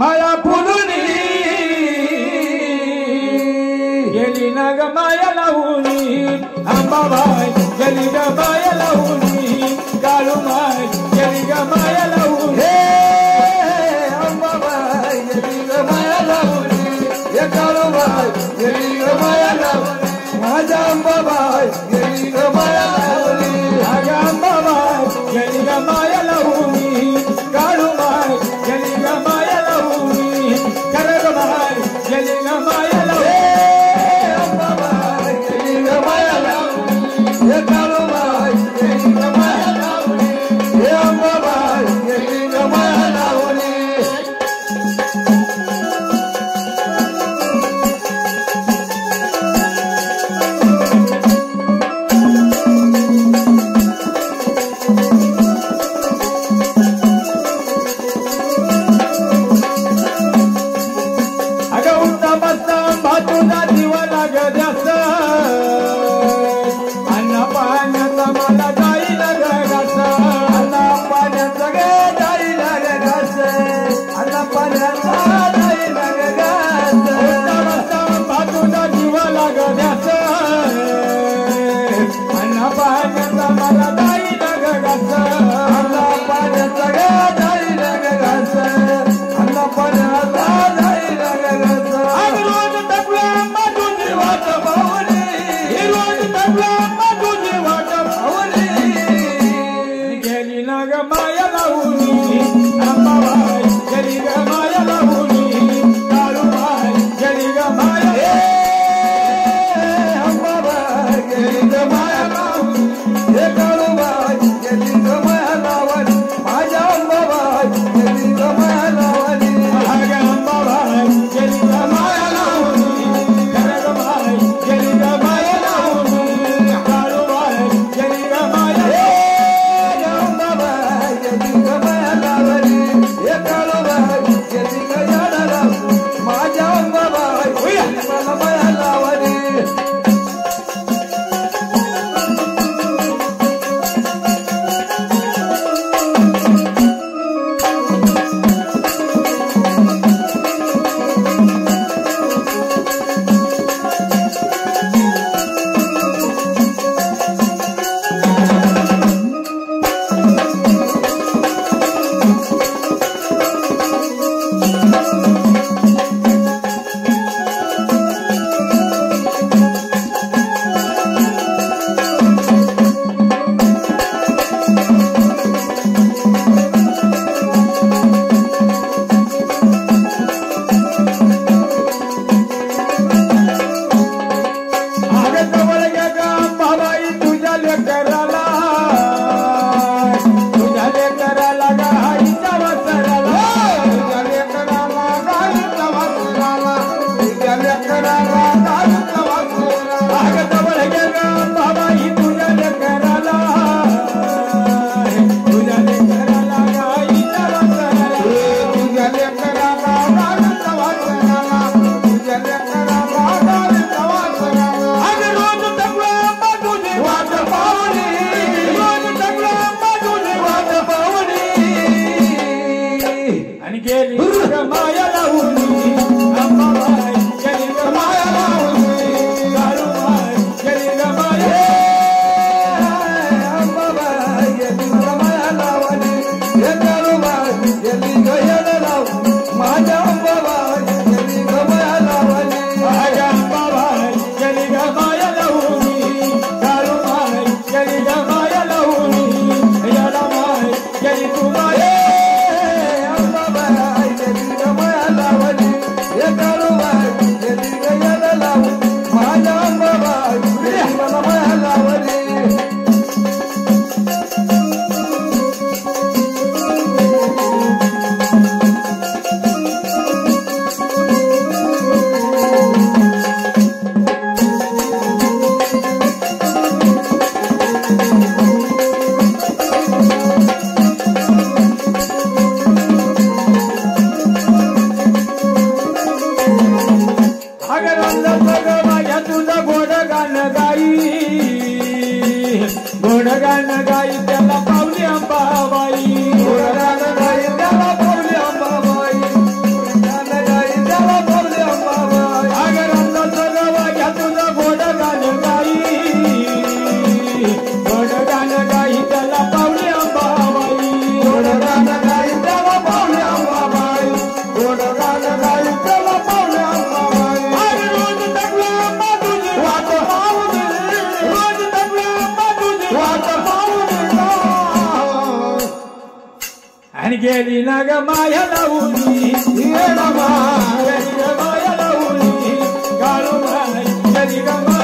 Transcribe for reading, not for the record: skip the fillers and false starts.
माया फुलुनी गेली ना ग माया लावूनी अंबाबाई गेली ग माया लावूनी काळूबाई गेली ग माया लावूनी अंबाबाई गेली ग माया लावूनी हे काळूबाई गेली ग माया लावूनी माझ्या अंबाबाई गेली ग माया लावूनी अगं अंबाबाई गेली ग माया लावूनी काळूबाई गेली ग माया लावूनी करगबाई गेली ग माया लावूनी अंबाबाई गेली ग माया लावूनी हे काळूबाई गेली ग माया लावूनी हे अंबाबाई गेली ग माया लावूनी Get it to my आणि गेली ना ग माया लावली गेली ग माया लावली काळू बाई गेली ग